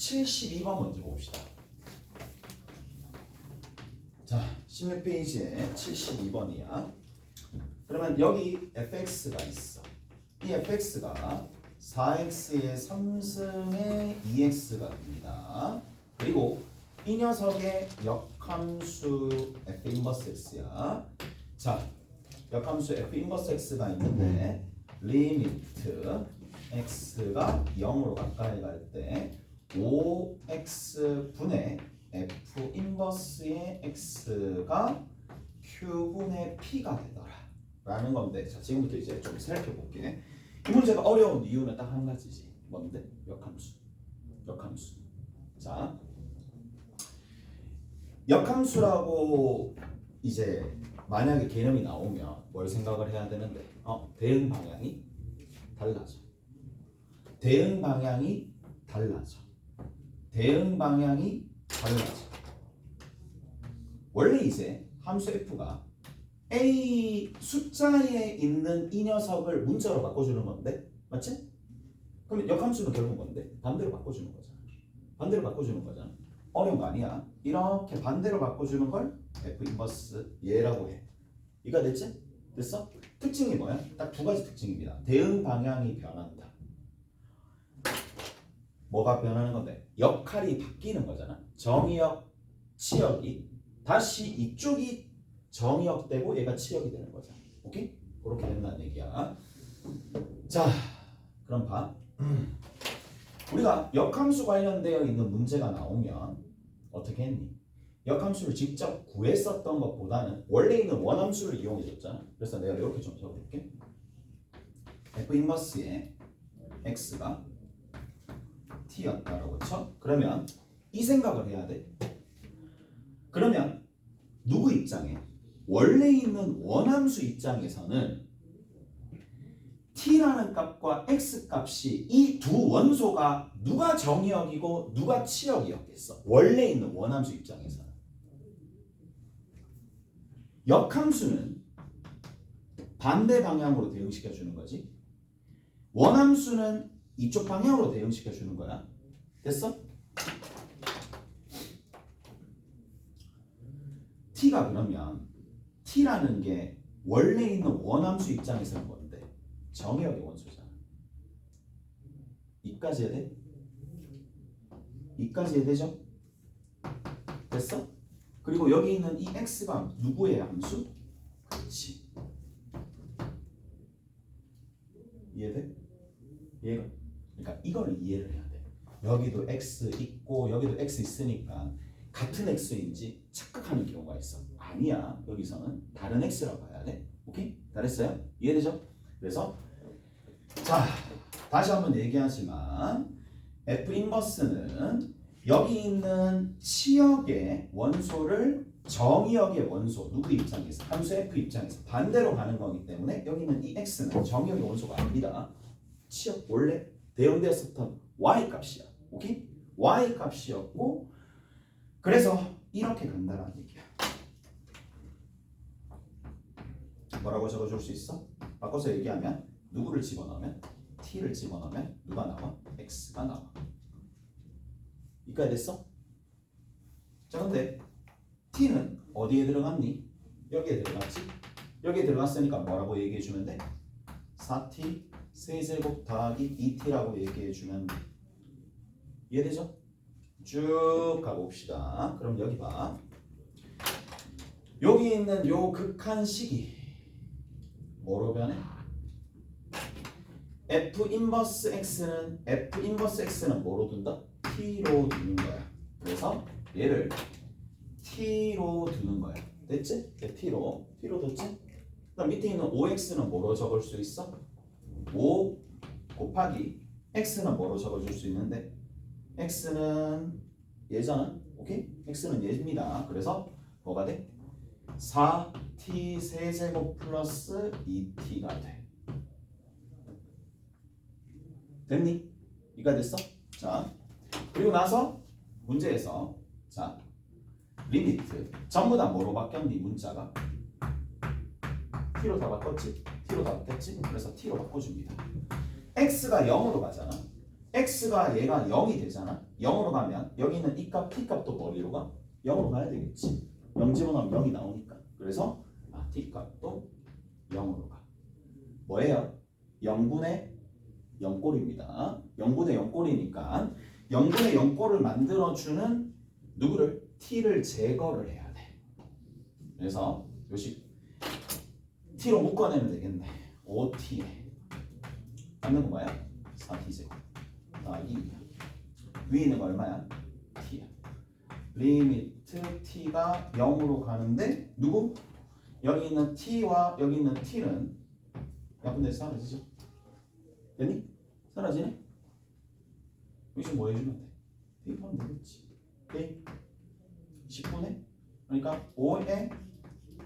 72번 먼저 봅시다. 자, 16페이지에 72번이야. 그러면 여기 fx가 있어. 이 fx가 4x의 3승의 2x가 됩니다. 그리고 이 녀석의 역함수 f 인버스 x야. 자, 역함수 f 인버스 x가 있는데 리미트 x가 0으로 가까이 갈 때 5x분의 f 인버스의 x가 q분의 p가 되더라 라는 건데, 자, 지금부터 이제 좀 살펴볼게. 이 문제가 어려운 이유는 딱 한 가지지. 뭔데? 역함수. 자, 역함수라고 이제 만약에 개념이 나오면 뭘 생각을 해야 되는데, 대응 방향이 달라져. 원래 이제 함수 f가 a 숫자에 있는 이 녀석을 문자로 바꿔주는 건데, 맞지? 그럼 역함수는 결국 뭔데? 반대로 바꿔주는 거잖아. 어려운 거 아니야. 이렇게 반대로 바꿔주는 걸 f 인버스 얘라고 해. 이거 됐지? 됐어? 특징이 뭐야? 딱 두 가지 특징입니다. 대응 방향이 변한다. 뭐가 변하는 건데? 역할이 바뀌는 거잖아. 정의역, 치역이 다시 이쪽이 정의역되고 얘가 치역이 되는 거잖아. 오케이? 그렇게 된다는 얘기야. 자, 그럼 봐. 우리가 역함수 관련되어 있는 문제가 나오면 어떻게 했니? 역함수를 직접 구했었던 것보다는 원래 있는 원함수를 이용해줬잖아. 그래서 내가 이렇게 좀 적어볼게. f 인버스의 x가 t였다라고 쳐. 그러면 이 생각을 해야 돼. 그러면 누구 입장에? 원래 있는 원함수 입장에서는 t라는 값과 x 값이 이 두 원소가 누가 정의역이고 누가 치역이었겠어? 원래 있는 원함수 입장에서는. 역함수는 반대 방향으로 대응시켜 주는 거지. 원함수는 이쪽 방향으로 대응시켜 주는 거야. 됐어? t가 그러면 t라는 게 원래 있는 원함수 입장에서는 뭔데? 정의역의 원소잖아. 이까지 해야 돼? 이까지 해야 되죠? 됐어? 그리고 여기 있는 이 x가 누구의 함수? 그렇지. 이해돼? 이해가? 그러니까 이걸 이해를 해야 돼. 여기도 x 있고 여기도 x 있으니까 같은 x인지 착각하는 경우가 있어. 아니야. 여기서는 다른 x라고 봐야 돼. 오케이? 잘했어요? 이해되죠? 그래서 자, 다시 한번 얘기하지만 f 인버스는 여기 있는 치역의 원소를 정의역의 원소 누구 입장에서? 함수 f 입장에서 반대로 가는 거기 때문에 여기 있는 이 x는 정의역의 원소가 아닙니다. 치역 원래 대응되었었던 y 값이야. 오케이? y 값이었고, 그래서 이렇게 간다라는 얘기야. 뭐라고 적어줄 수 있어? 바꿔서 얘기하면 누구를 집어넣으면? t를 집어넣으면 누가 나와? x가 나와. 이까지 됐어? 자, 근데 t는 어디에 들어갔니? 여기에 들어갔지? 여기에 들어갔으니까 뭐라고 얘기해주면 돼? 4t 세제곱 더하기 2t라고 얘기해주면 돼. 이해되죠? 쭉 가봅시다. 그럼 여기 봐. 여기 있는 요 극한식이 뭐로 변해? f 인버스 x는 뭐로 둔다? t로 두는 거야. 그래서 얘를 t로 두는 거야. 됐지? t로 뒀지? 그럼 밑에 있는 5x는 뭐로 적을 수 있어? 5 곱하기 x는 뭐로 적어줄 수 있는데? x는 얘잖아. 오케이? x는 얘입니다. 그래서 뭐가 돼? 4t 세제곱 플러스 2t가 돼. 됐니? 이가 됐어? 자, 그리고 나서 문제에서 자, 리미트 전부 다 뭐로 바뀌었니? 문자가 t로 다 바꿨지? t로 다 바뀌었지? 그래서 t로 바꿔줍니다. x가 0으로 가잖아. x가 얘가 0이 되잖아. 0으로 가면 여기 있는 이 값, t 값도 머리로 가? 0으로 가야 되겠지. 0 집어넣으면 0이 나오니까. 그래서 t 값도 0으로 가. 뭐예요? 0분의 0꼴입니다. 0분의 0꼴이니까 0분의 0꼴을 만들어주는 누구를? t를 제거를 해야 돼. 그래서 요식 t로 묶어내면 되겠네. 5t에 맞는 거 뭐야? 4t제곱 더하기 2야. 위에 있는 거 얼마야? t야. 리미트 t가 0으로 가는데 누구? 여기 있는 t와 여기 있는 t는 약분돼서 사라지죠? 됐니? 사라지네? 여기서 뭐 해주면 돼? 대입하면 되겠지. 오케이? 10분의 그러니까 5의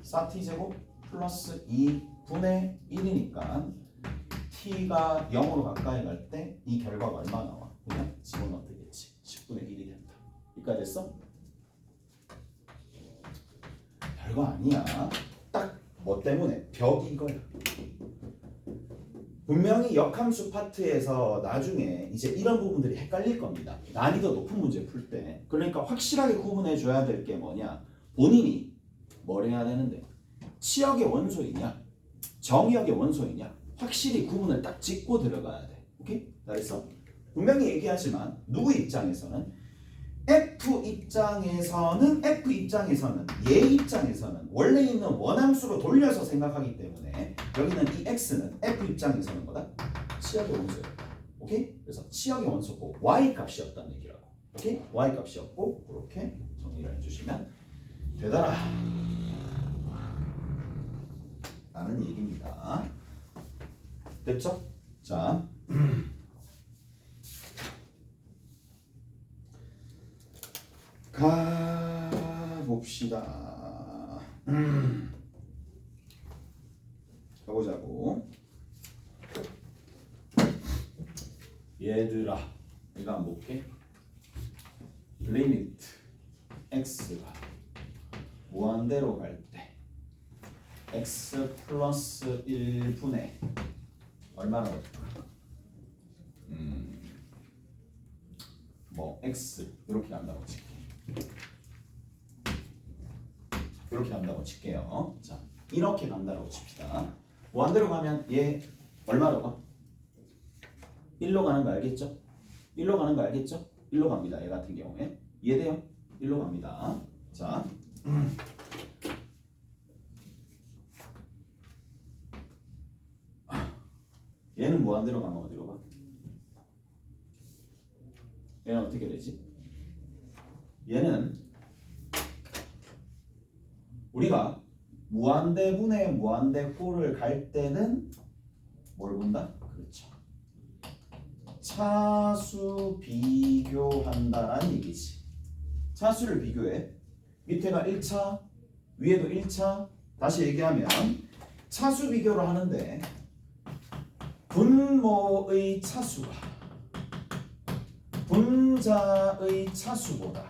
4t제곱 플러스 2분의 1이니까 t가 0으로 가까이 갈 때 이 결과가 얼마 나와? 그냥 집어넣으면 되겠지. 10분의 1이 된다. 여기까지 됐어? 별거 아니야. 딱 뭐 때문에? 벽이 이거야. 분명히 역함수 파트에서 나중에 이제 이런 부분들이 헷갈릴 겁니다. 난이도 높은 문제 풀 때. 그러니까 확실하게 구분해 줘야 될 게 뭐냐? 본인이 뭘 해야 되는데? 치역의 원소이냐? 정의역의 원소이냐? 확실히 구분을 딱 짓고 들어가야 돼. 오케이? 잘했어? 분명히 얘기하지만 누구 입장에서는 F 입장에서는 얘 입장에서는 원래 있는 원함수로 돌려서 생각하기 때문에 여기는 이 X는 F 입장에서는 뭐다? 치역의 원소예요. 오케이? 그래서 치역의 원소고 Y 값이었다는 얘기라고. 오케이? Y 값이었고 그렇게 정리를 해주시면 되더라 라는 얘기입니다. 됐죠? 자 가봅시다. 가보자고. 얘들아, 이거 한번 볼게. 리미트 x가 무한대로 갈 때 x 플러스 1분의 얼마나 될까? 뭐 x 이렇게 간다고 칠게. 이렇게 간다고 칠게요. 자, 이렇게 간다고 칩시다. 무한대로 가면 얘 얼마로 가? 1로 가는 거 알겠죠? 1로 가는 거 알겠죠? 1로 갑니다. 얘 같은 경우에 이해돼요? 1로 갑니다. 자, 얘는 무한대로 가면 어디로 가? 얘는 어떻게 되지? 얘는 우리가 무한대분의 무한대꼴을 갈 때는 뭘 본다? 그렇죠. 차수 비교한다라는 얘기지. 차수를 비교해. 밑에가 1차, 위에도 1차. 다시 얘기하면 차수 비교를 하는데 분모의 차수가 분자의 차수보다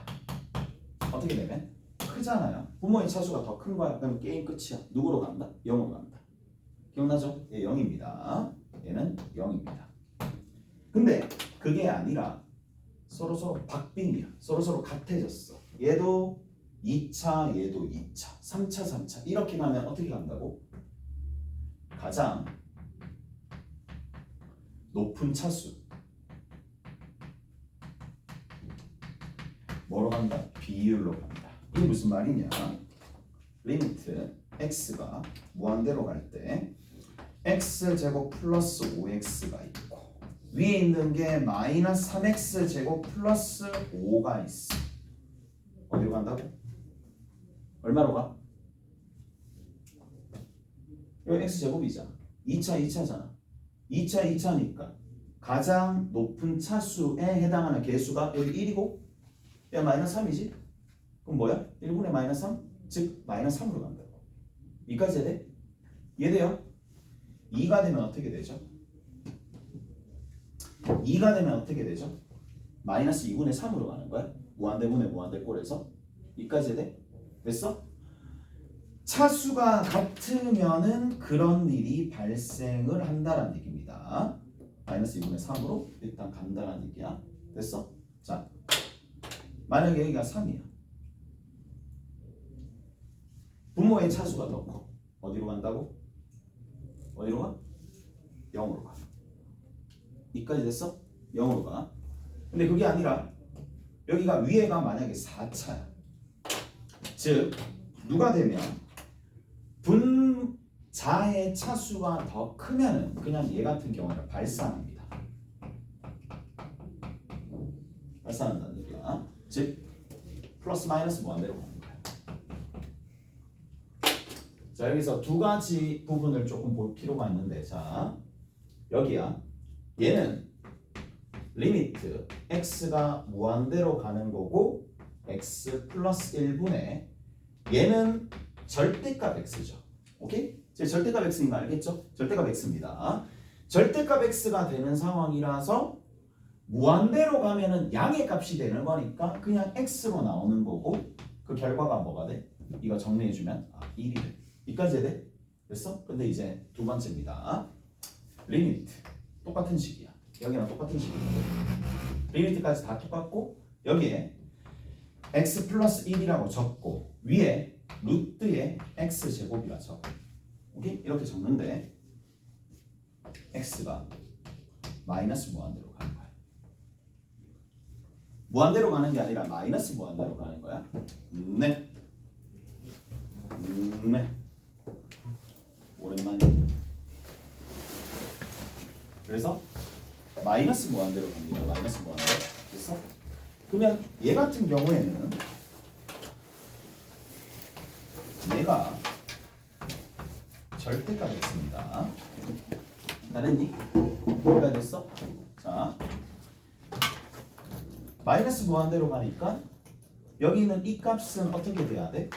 어떻게 되면 크잖아요. 분모의 차수가 더 큰 거야. 그럼 게임 끝이야. 누구로 간다? 0으로 간다. 기억나죠? 얘 0입니다. 얘는 0입니다. 근데 그게 아니라 서로서로 박빙이야. 서로서로 같아졌어. 얘도 2차, 얘도 2차, 3차, 3차 이렇게 가면 어떻게 간다고? 가장 높은 차수 뭐로 간다? 비율로 간다. 이게 무슨 말이냐? 리미트 x가 무한대로 갈 때 x제곱 플러스 5x가 있고 위에 있는 게 마이너스 3x제곱 플러스 5가 있어. 어디로 간다고? 얼마로 가? 이거 x제곱이잖아. 2차 2차잖아. 2차 2차니까 가장 높은 차수에 해당하는 개수가 여기 1이고 야 마이너스 3이지? 그럼 뭐야? 1분의 마이너스 3? 즉 마이너스 3으로 간다고. 2까지 해야 돼? 이해돼요? 2가 되면 어떻게 되죠? 2가 되면 어떻게 되죠? 마이너스 2분의 3으로 가는 거야. 무한대분의 무한대꼴에서 2까지 해야 돼? 됐어? 차수가 같으면은 그런 일이 발생을 한다는 얘기입니다. 마이너스 2분의 3으로 일단 간다는 얘기야. 됐어? 자, 만약에 여기가 3이야. 분모의 차수가 더 커. 어디로 간다고? 어디로 가? 0으로 가. 이까지 됐어? 0으로 가. 근데 그게 아니라 여기가 위에가 만약에 4차야. 즉 누가 되면 분자의 차수가 더 크면은 그냥 얘 같은 경우는 발산합니다. 발산한다는 얘기야. 즉 플러스 마이너스 무한대로 가는 거야. 자, 여기서 두 가지 부분을 조금 볼 필요가 있는데, 자 여기야. 얘는 리미트 x가 무한대로 가는 거고 x 플러스 1분의 얘는 절대값 x죠. 오케이? 제 절대값 x인 거 알겠죠? 절대값 x입니다. 절대값 x가 되는 상황이라서 무한대로 가면은 양의 값이 되는 거니까 그냥 x로 나오는 거고 그 결과가 뭐가 돼? 이거 정리해주면 1이 돼. 이까지 돼? 됐어? 근데 이제 두 번째입니다. 리미트 똑같은 식이야. 여기랑 똑같은 식이야. 리미트까지 다 똑같고 여기에 x 플러스 1이라고 적고 위에 루트에 x 제곱이라 적어. 오케이? 이렇게 적는데 x가 마이너스 무한대로 가는 거야. 무한대로 가는 게 아니라 마이너스 무한대로 가는 거야. 네. 네. 오랜만에. 그래서 마이너스 무한대로 갑니다. 마이너스 무한대로. 됐어? 그러면 얘 같은 경우에는 얘가 절대값 x입니다. 다른니? 뭐가 됐어? 자, 마이너스 무한대로 가니까 여기는 이 값은 어떻게 돼야 돼?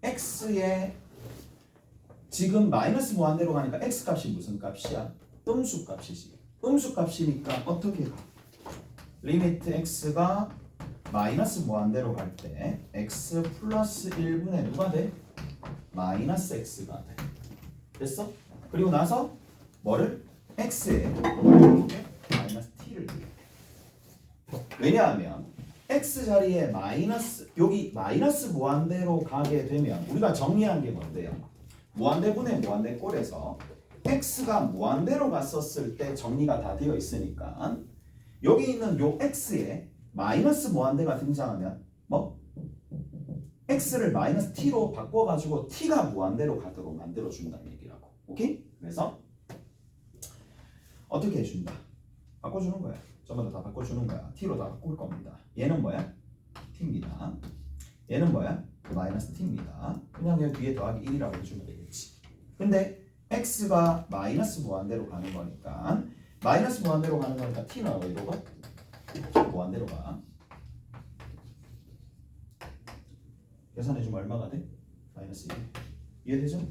x의 지금 마이너스 무한대로 가니까 x 값이 무슨 값이야? 음수 값이지. 음수 값이니까 어떻게 가? 리미트 x가 마이너스 무한대로 갈 때 x 플러스 1분의 누가 돼? 마이너스 x가 돼. 됐어? 그리고 나서 뭐를? x에 마이너스 t를 줘. 왜냐하면 x 자리에 마이너스 여기 마이너스 무한대로 가게 되면 우리가 정리한 게 뭔데요? 무한대분의 무한대꼴에서 x가 무한대로 갔었을 때 정리가 다 되어 있으니까 여기 있는 요 x에 마이너스 무한대가 등장하면 뭐? x를 마이너스 t로 바꿔가지고 t가 무한대로 가도록 만들어준다는 얘기라고. 오케이? 그래서 어떻게 해준다? 바꿔주는 거야. 전부 다 바꿔주는 거야. t로 다 바꿀 겁니다. 얘는 뭐야? t입니다. 얘는 뭐야? 마이너스 t입니다. 그냥 여기 뒤에 더하기 1이라고 해주면 되겠지. 근데 x가 마이너스 무한대로 가는 거니까 마이너스 무한대로 가는 거니까 t는 어디로 가? 무한대로 가. 계산해주면 얼마가 돼? 마이너스 1. 이해되죠?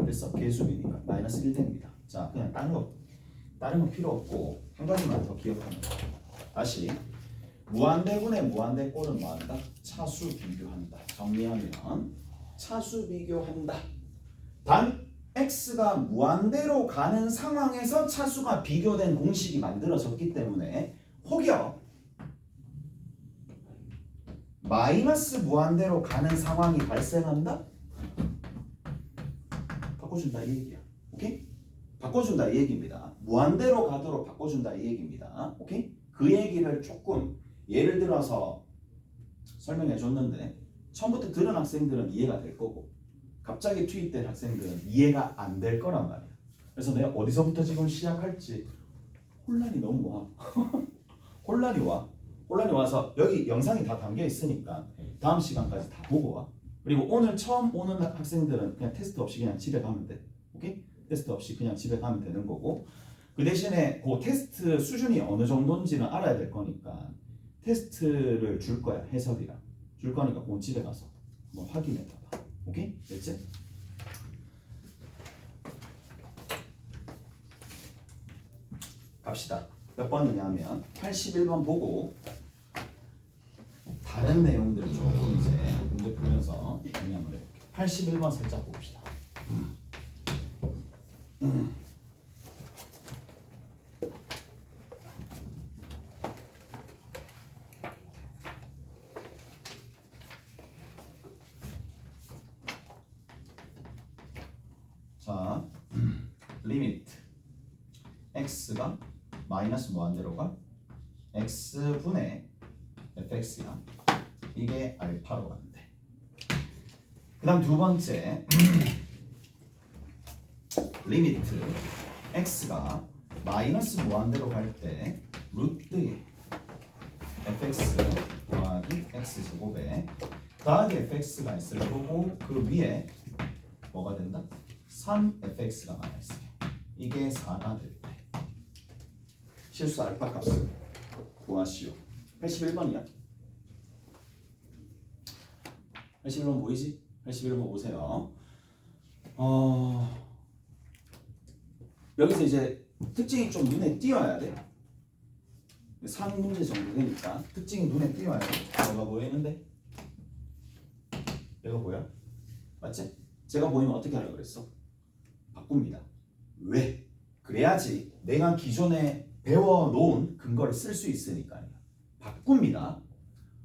됐어. 계수비니까 마이너스 1 됩니다. 자, 그냥 다른 거 필요 없고 한 가지만 더 기억하면 돼. 다시 무한대분의 무한대꼴은 뭐한다? 차수 비교한다. 정리하면 차수 비교한다. 단 x가 무한대로 가는 상황에서 차수가 비교된 공식이 만들어졌기 때문에 혹여 마이너스 무한대로 가는 상황이 발생한다? 바꿔준다 이 얘기야. 오케이? 바꿔준다 이 얘기입니다. 무한대로 가도록 바꿔준다 이 얘기입니다. 오케이? 그 얘기를 조금 예를 들어서 설명해 줬는데 처음부터 들은 학생들은 이해가 될 거고 갑자기 투입된 학생들은 이해가 안 될 거란 말이야. 그래서 내가 어디서부터 지금 시작할지 혼란이 너무 와. 혼란이 와서 여기 영상이 다 담겨 있으니까 다음 시간까지 다 보고 와. 그리고 오늘 처음 오는 학생들은 그냥 테스트 없이 그냥 집에 가면 돼. 오케이? 테스트 없이 그냥 집에 가면 되는 거고 그 대신에 그 테스트 수준이 어느 정도인지는 알아야 될 거니까 테스트를 줄 거야. 해설이랑 줄 거니까 그건 집에 가서 한번 확인해 봐봐. 오케이? 됐지? 갑시다. 몇 번이냐면 81번 보고 다른 내용들을 조금 이제 문제 풀면서 정리한번 해볼게요. 81번 살짝 봅시다. 자, 리미트 x가 마이너스 무한대로가 x분의 fx야. 이게 알파로 간대. 그 다음 두 번째 리미트 x가 마이너스 무한대로 갈 때 루트의 fx 더하기 x제곱에 더하기 fx가 있을 거고 그 위에 뭐가 된다? 3fx가 남아있어요. 이게 4가 될 때 실수 알파 값을 구하시오. 81번이야. 81번 보이지? 81번 보세요. 여기서 이제 특징이 좀 눈에 띄어야 돼. 3문제 정도 되니까 특징이 눈에 띄어야 돼. 뭐가 보이는데? 얘가 보여? 맞지? 제가 보이면 어떻게 하려고 그랬어? 바꿉니다. 왜? 그래야지 내가 기존에 배워놓은 근거를 쓸 수 있으니까요. 바꿉니다.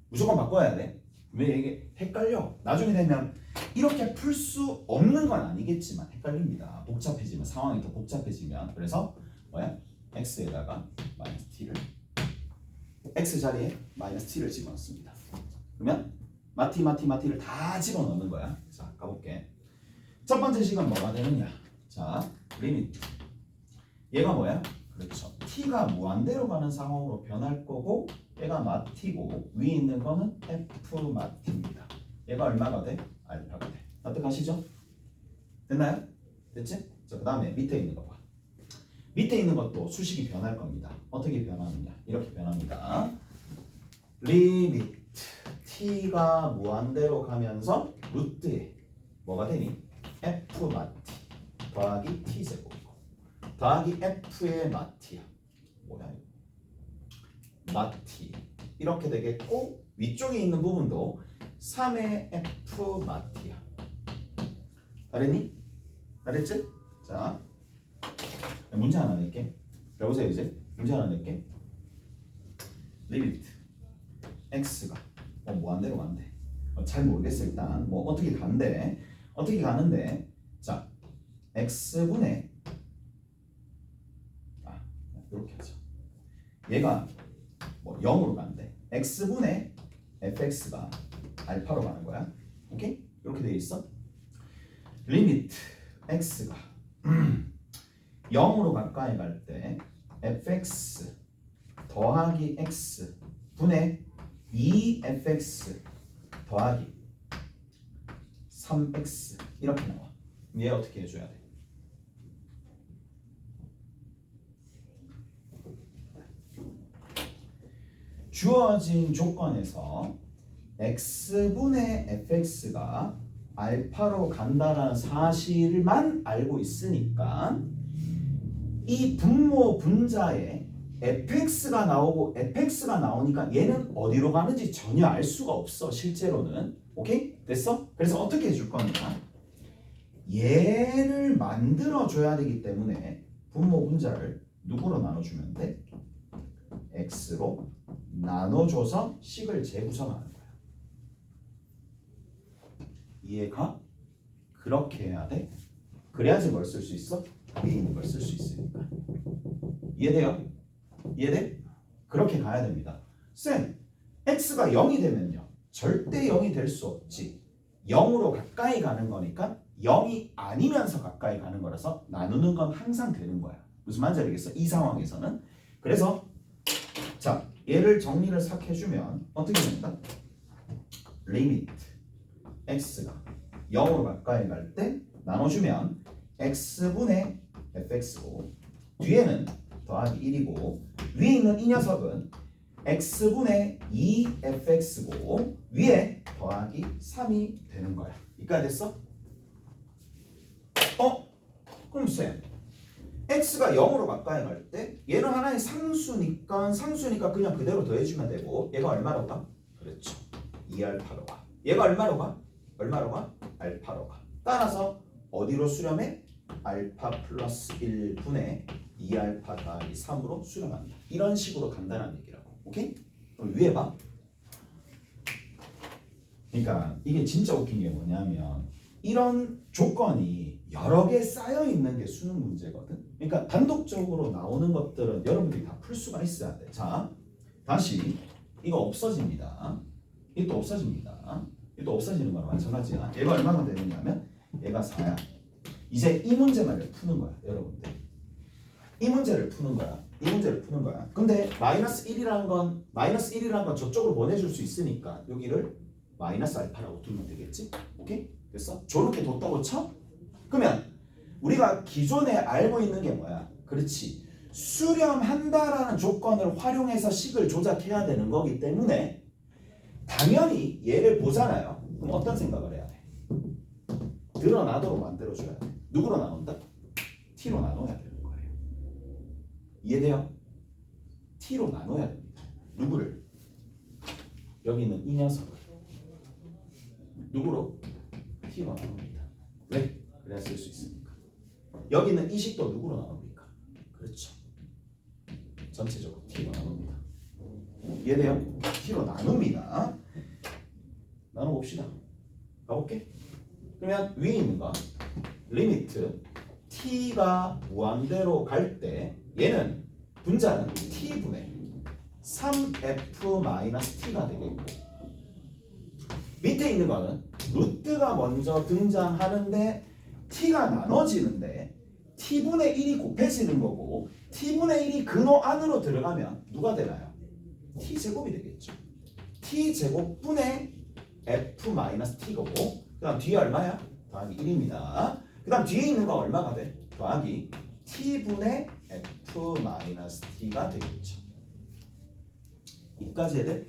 무조건 바꿔야 돼. 왜 이게 헷갈려? 나중에 되면 이렇게 풀 수 없는 건 아니겠지만 헷갈립니다. 복잡해지면 상황이 더 복잡해지면 그래서 뭐야? x에다가 마이너스 t를 x 자리에 마이너스 t를 집어넣습니다. 그러면 마티를 다 집어넣는 거야. 자, 가볼게. 첫 번째 식은 뭐가 되느냐? 자, 리미트. 얘가 뭐야? 그렇죠. t가 무한대로 가는 상황으로 변할 거고 얘가 마티고 위에 있는 거는 f 마티입니다. 얘가 얼마가 돼? 알파가 돼. 납득하시죠? 됐나요? 됐지? 자, 그 다음에 밑에 있는 거 봐. 밑에 있는 것도 수식이 변할 겁니다. 어떻게 변하느냐? 이렇게 변합니다. 리미트 t가 무한대로 가면서 루트에 뭐가 되니? f 마티 더하기 t 제곱이고 더하기 f의 마티야. 뭐야 이거? 마티 이렇게 되겠고 위쪽에 있는 부분도 3의 f 마티야. 알았니? 알았지? 자, 문제 하나 낼게. 여보세요 이제 문제 하나 낼게. 리미트 x가 무한대로 간대. 잘 모르겠어. 일단 뭐 어떻게 간대. 어떻게 가는데 자 x분의 이렇게 하자. 얘가 뭐 0으로 간대. x분의 fx가 알파로 가는 거야. 오케이? 이렇게 돼 있어. 리미트 x가 0으로 가까이 갈 때 fx 더하기 x 분의 2fx 더하기 3x 이렇게 나와. 얘 어떻게 해줘야 돼? 주어진 조건에서 x분의 fx가 알파로 간다는 사실만 알고 있으니까 이 분모 분자에 fx가 나오고 fx가 나오니까 얘는 어디로 가는지 전혀 알 수가 없어. 실제로는. 오케이? 됐어? 그래서 어떻게 해줄 거냐? 얘를 만들어줘야 되기 때문에 분모 분자를 누구로 나눠주면 돼? x로 나눠줘서 식을 재구성하는 거야. 이해가? 그렇게 해야 돼. 그래야지 뭘 쓸 수 있어? 위에 있는 걸 쓸 수 있으니까. 이해돼요? 이해돼? 그렇게 가야 됩니다. 쌤, x가 0이 되면요. 절대 0이 될 수 없지. 0으로 가까이 가는 거니까 0이 아니면서 가까이 가는 거라서 나누는 건 항상 되는 거야. 무슨 말인지 알겠어? 이 상황에서는. 그래서 자, 얘를 정리를 싹 해주면 어떻게 된다? 리미트 x가 0으로 가까이 갈 때 나눠주면 x분의 fx고 뒤에는 더하기 1이고 위에 있는 이 녀석은 x분의 2fx고 위에 더하기 3이 되는 거야. 이까지 됐어? 그럼 쌤 x가 0으로 가까이 갈 때 얘는 하나의 상수니까 그냥 그대로 더해주면 되고 얘가 얼마로 가? 그렇죠. 2알파로 가. 얘가 얼마로 가? 얼마로 가? 알파로 가. 따라서 어디로 수렴해? 알파 플러스 1분의 2알파 더하기 3으로 수렴한다. 이런 식으로 간다는 얘기라고. 오케이? 그럼 위에 봐. 그러니까 이게 진짜 웃긴 게 뭐냐면 이런 조건이 여러 개 쌓여 있는 게 수능 문제거든. 그러니까 단독적으로 나오는 것들은 여러분들이 다 풀 수가 있어야 돼. 자, 다시 이거 없어집니다. 이거 없어집니다. 이거 없어지는 거랑 마찬가지야. 얘가 얼마나 되느냐면 얘가 4야. 이제 이 문제만 푸는 거야, 여러분들. 이 문제를 푸는 거야. 이 문제를 푸는 거야. 근데 마이너스 1이라는 건 저쪽으로 보내줄 수 있으니까 여기를 마이너스 알파라고 두면 되겠지? 오케이? 됐어? 저렇게 뒀다고 쳐? 그러면 우리가 기존에 알고 있는 게 뭐야? 그렇지. 수렴한다라는 조건을 활용해서 식을 조작해야 되는 거기 때문에 당연히 얘를 보잖아요. 그럼 어떤 생각을 해야 돼? 드러나도록 만들어줘야 돼. 누구로 나눈다? t로 나눠야 되는 거예요. 이해돼요? t로 나눠야 됩니다. 누구를? 여기 있는 이 녀석을 누구로? t로 나눕니다. 왜? 그래야 쓸 수 있으니까. 여기 있는 이 식도 누구로 나눕니까? 그렇죠. 전체적으로 t로 나눕니다. 이해돼요? t로 나눕니다. 나눠봅시다. 가볼게. 그러면 위에 있는 거 리미트 t가 무한대로 갈 때 얘는 분자는 t분의 3f-t가 되겠고 밑에 있는 거는 루트가 먼저 등장하는데 t가 나눠지는데 t분의 1이 곱해지는 거고 t분의 1이 근호 안으로 들어가면 누가 되나요? t제곱이 되겠죠. t제곱분의 f-t거고 그 다음 뒤에 얼마야? 더하기 1입니다. 그 다음 뒤에 있는 거 얼마가 돼? 더하기 t분의 f-t가 되겠죠. 이까지 해야 돼?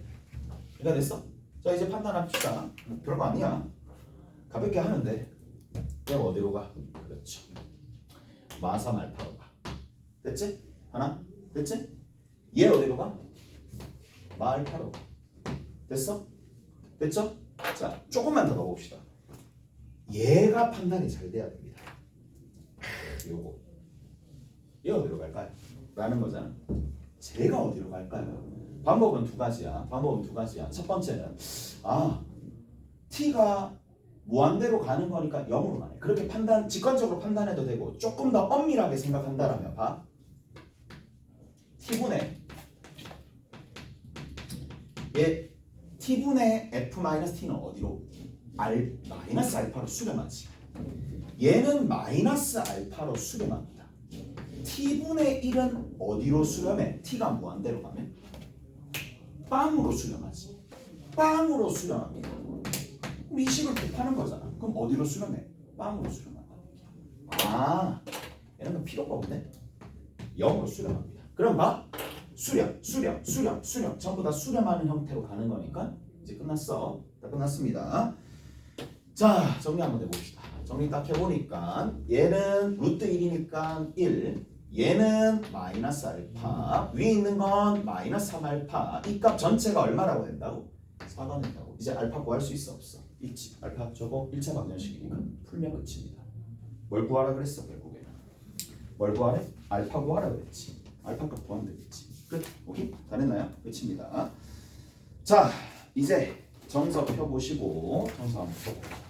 이해가 됐어? 자 이제 판단합시다. 별거 아니야. 가볍게 하는데 얘가 어디로 가? 그렇죠. 마3 알파로 가. 됐지? 하나? 됐지? 얘 어디로 가? 마 알파로 가. 됐어? 됐죠? 자 조금만 더 넣어봅시다. 얘가 판단이 잘 돼야 됩니다. 요거 얘 어디로 갈까요? 라는 거잖아. 제가 어디로 갈까요? 방법은 두 가지야. 첫 번째는 t가 무한대로 가는 거니까 0으로 가네. 그렇게 직관적으로 판단해도 되고 조금 더 엄밀하게 생각한다라면 봐. t분의 얘 t분의 f-t는 어디로? 마이너스 알파로 수렴하지. 얘는 마이너스 알파로 수렴합니다. t분의 1은 어디로 수렴해? t가 무한대로 가면 빵으로 수렴하지. 빵으로 수렴합니다. 그럼 이 식을 곱하는 거잖아. 그럼 어디로 수렴해? 빵으로 수렴한다. 얘는 필요가 없네. 0으로 수렴합니다. 그럼 봐. 수렴 전부 다 수렴하는 형태로 가는 거니까 이제 끝났어. 다 끝났습니다. 자 정리 한번 해봅시다. 정리 딱 해보니까 얘는 루트 1이니까 1, 얘는 마이너스 알파, 위에 있는 건 마이너스 3알파. 이 값 전체가 얼마라고 된다고? 4가 된다고. 이제 알파 구할 수 있어 없어? 있지. 알파 저거 1차 방정식이니까 풀면 끝입니다. 뭘 구하라 그랬어 결국에는? 뭘 구하래? 알파 구하라 그랬지. 알파 값 구하면 되겠지. 끝. 오케이? 다 됐나요? 끝입니다. 자 이제 정석 펴보시고 정석 한번 펴볼게요.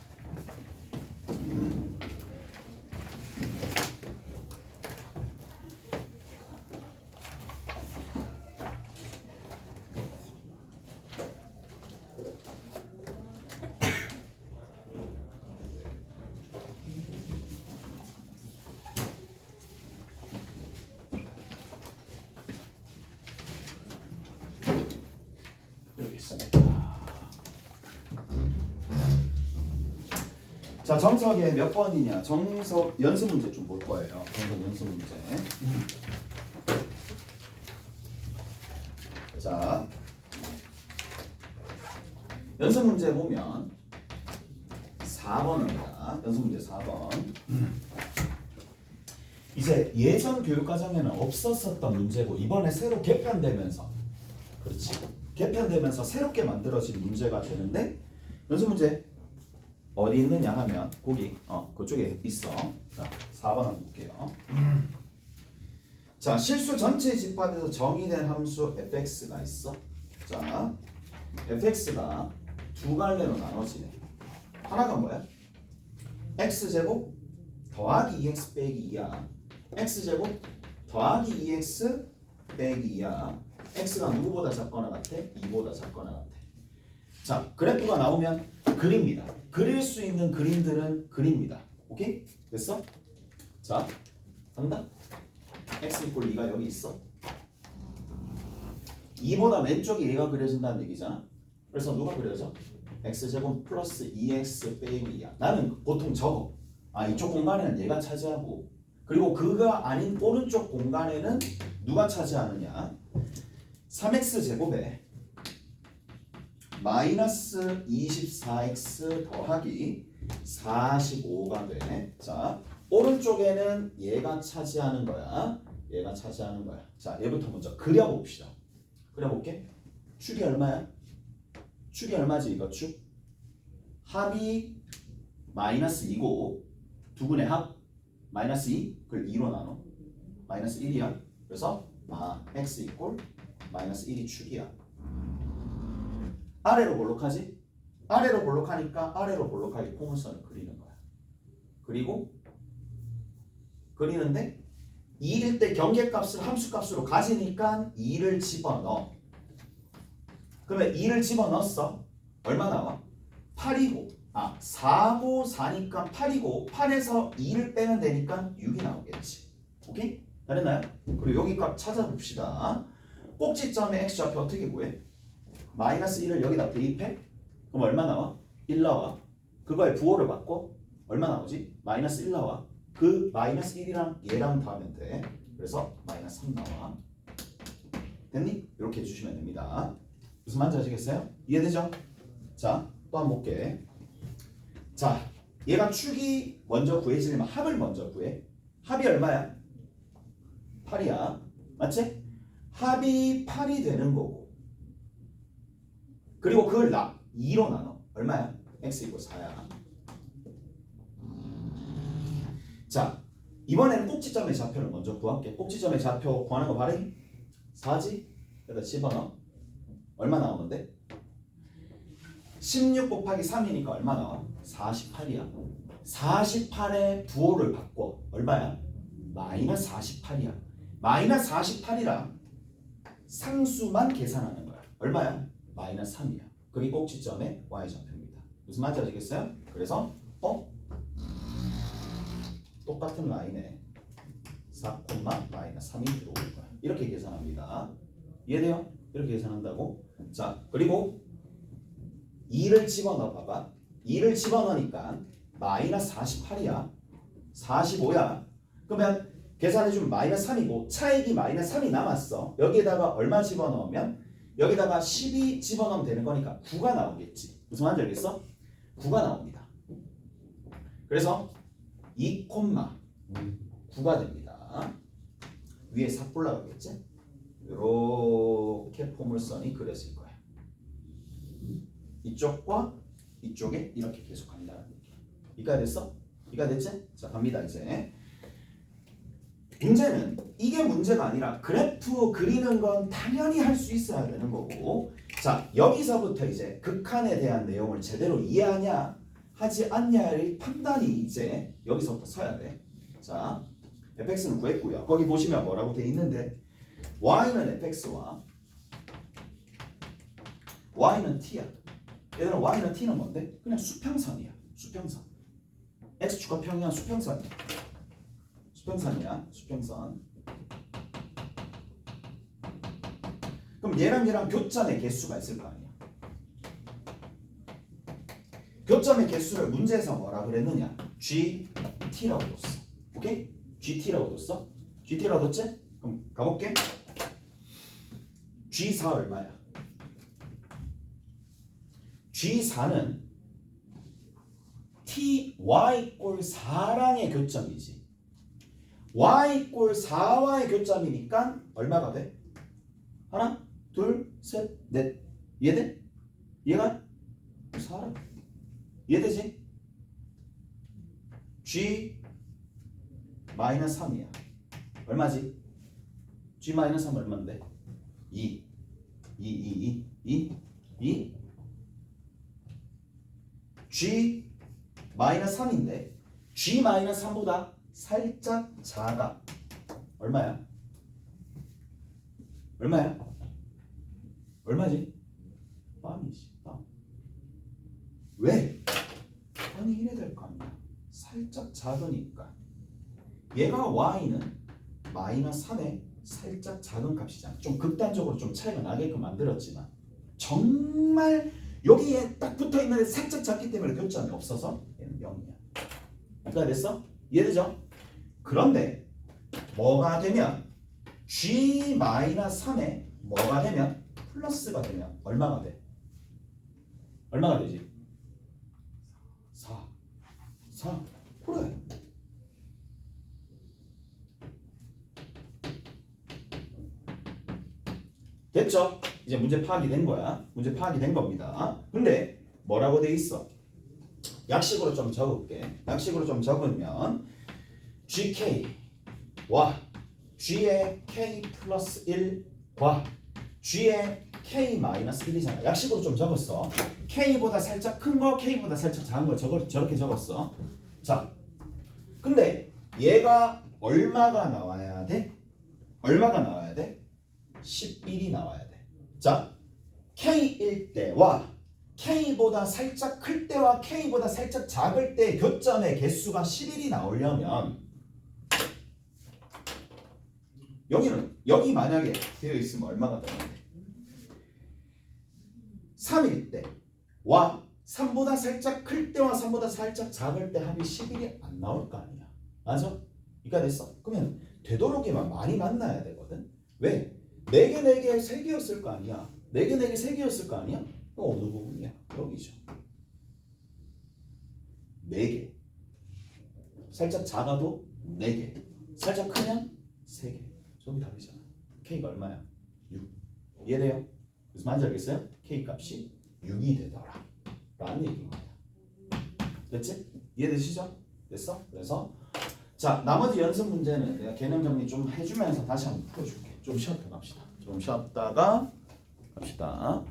자 정석에 몇 번이냐? 정석 연습 문제 좀 볼 거예요. 정석 연습 문제. 자 연습 문제 보면 4번입니다. 연습 문제 4번. 이제 예전 교육과정에는 없었었던 문제고 이번에 새로 개편되면서 그렇지. 개편되면서 새롭게 만들어진 문제가 되는데 연습 문제 어디 있느냐 하면 거기 그쪽에 있어. 자 4번 한번 볼게요. 자 실수 전체 집합에서 정의된 함수 fx가 있어. 자 fx가 두 갈래로 나눠지네. 하나가 뭐야? x제곱 더하기 2x 빼기 2야. x제곱 더하기 2x 빼기 2야. x가 누구보다 작거나 같아? 2보다 작거나 같아. 자, 그래프가 나오면 그립니다. 그릴 수 있는 그림들은 그립니다. 오케이? 됐어? 자, 간다. x 이꼴 2가 여기 있어. 2보다 왼쪽에 얘가 그려진다는 얘기잖아. 그래서 누가 그려져? x제곱 플러스 2x 빼기 2야. 나는 보통 적어. 이쪽 공간에는 얘가 차지하고, 그리고 그가 아닌 오른쪽 공간에는 누가 차지하느냐? 3x 제곱에 마이너스 24x 더하기 45가 돼. 자, 오른쪽에는 얘가 차지하는 거야. 얘가 차지하는 거야. 자, 얘부터 먼저 그려봅시다. 그려볼게. 축이 얼마야? 축이 얼마지 이거 축? 합이 마이너스 2고 두분의 합 마이너스 2 그걸 2로 나눠. 마이너스 1이야. 그래서 x 이꼴 마이너스 1이 축이야. 아래로 볼록하지? 아래로 볼록하니까 아래로 볼록하게 포물선을 그리는 거야. 그리고 그리는데 2일 때 경계값을 함수값으로 가지니까 2를 집어넣어. 그러면 2를 집어넣었어. 얼마 나와? 8이고 4고 4니까 8이고 8에서 2를 빼면 되니까 6이 나오겠지. 오케이? 다 됐나요? 그리고 여기 값 찾아봅시다. 꼭지점의 x좌표 어떻게 구해? 마이너스 1을 여기다 대입해? 그럼 얼마 나와? 1 나와. 그거에 부호를 받고 얼마 나오지? 마이너스 1 나와. 그 마이너스 1이랑 얘랑 더하면 돼. 그래서 마이너스 3 나와. 됐니? 이렇게 해주시면 됩니다. 무슨 말인지 아시겠어요? 이해되죠? 자, 또 한번 볼게. 자, 얘가 축이 먼저 구해지려면 합을 먼저 구해. 합이 얼마야? 8이야. 맞지? 합이 8이 되는 거고. 그리고 그걸 2로 나눠. 얼마야? x 이고 4야. 자, 이번에는 꼭지점의 좌표를 먼저 구할게. 꼭지점의 좌표 구하는 거 바로 4지? 여기다 집어넣어. 얼마 나오는데? 16 곱하기 3이니까 얼마 나와? 48이야. 48에 부호를 바꿔. 얼마야? 마이너스 48이야. 마이너스 48이라 상수만 계산하는 거야. 얼마야? 마이너스 3이야. 그게 꼭지점의 y좌표입니다. 무슨 말인지 아시겠어요? 그래서 똑같은 라인에 4, 마이너스 3이 들어올 거야. 이렇게 계산합니다. 이해돼요? 이렇게 계산한다고. 자, 그리고 2를 집어넣어 봐봐. 2를 집어넣으니까 마이너스 48이야. 45야. 그러면 계산해주면 마이너스 3이고 차액이 마이너스 3이 남았어. 여기에다가 얼마 집어넣으면? 여기다가 12 집어넣으면 되는 거니까 9가 나오겠지. 무슨 말인지 알겠어? 9가 나옵니다. 그래서 2,9가 됩니다. 위에 싹 올라가겠지? 이렇게 포물선이 그려질 거야. 이쪽과 이쪽에 이렇게 계속 간다는 얘기야. 이해가 됐어? 이해가 됐지? 자, 갑니다 이제. 문제는 이게 문제가 아니라 그래프 그리는 건 당연히 할 수 있어야 되는 거고, 자, 여기서부터 이제 극한에 대한 내용을 제대로 이해하냐 하지 않냐의 판단이 이제 여기서부터 서야 돼. 자, fx는 구했고요. 거기 보시면 뭐라고 돼 있는데 y는 fx와 y는 t야. 얘들아, y는 t는 뭔데? 그냥 수평선이야. 수평선. x축과 평이한 수평선이야. 수평선이야. 수평선. 그럼 얘랑 교점의 개수가 있을 거 아니야. 교점의 개수를 문제에서 뭐라 그랬느냐? GT라고 뒀어. 오케이? GT라고 뒀어? GT라고 뒀지? 그럼 가볼게. G4 얼마야? G4는 T, Y 꼴 4랑의 교점이지. Y 꼴 4와의 교점이니까 얼마가 돼? 하나, 둘, 셋, 넷. 이해돼? 얘가 4라. 이해되지? G 마이너스 3이야. 얼마지? G 마이너스 3 얼마인데? 2. G 마이너스 3인데 G-3보다 살짝 작아. 얼마야? 얼마야? 얼마지? 빵이지. 빵. 왜? 아니 이래 될 거 아니야. 살짝 작으니까. 얘가 y는 -3의 살짝 작은 값이잖아. 좀 극단적으로 좀 차이가 나게끔 만들었지만 정말 여기에 딱 붙어있는데 살짝 작기 때문에 교점이 없어서 얘는 0이야. 그러니까 됐어? 이해되죠? 그런데 뭐가 되면 G-3에 뭐가 되면 플러스가 되면 얼마가 돼? 얼마가 되지? 4 그래. 됐죠? 이제 문제 파악이 된 거야. 문제 파악이 된 겁니다. 근데 뭐라고 돼 있어? 약식으로 좀 적을게. 약식으로 좀 적으면 GK와 G의 K 플러스 1과 G의 K 마이너스 1이잖아. 약식으로 좀 적었어. K보다 살짝 큰 거, K보다 살짝 작은 거 저렇게 적었어. 자, 근데 얘가 얼마가 나와야 돼? 얼마가 나와야 돼? 11이 나와야 돼. 자, K일 때와 K보다 살짝 클 때와 K보다 살짝 작을 때 교점의 개수가 11이 나오려면 여기 만약에 되어 있으면 얼마가 되는데 3일 때와 3보다 살짝 클 때와 3보다 살짝 작을 때 합이 11이 안 나올 거 아니야. 맞아? 그러니까 됐어. 그러면 되도록이면 많이 만나야 되거든. 왜? 4개, 4개, 3개였을 거 아니야. 4개, 4개, 3개였을 거 아니야? 어느 부분이야? 여기죠. 4개. 살짝 작아도 4개. 살짝 크면 3개. 저기 답이잖아. K가 얼마야? 6. 이해돼요? 무슨 말인지 알겠어요? K 값이 6이 되더라. 라는 얘기입니다. 됐지? 이해되시죠? 됐어? 그래서 자, 나머지 연습 문제는 내가 개념 정리 좀 해주면서 다시 한번 풀어줄게. 좀 쉬었다 갑시다. 좀 쉬었다가 갑시다.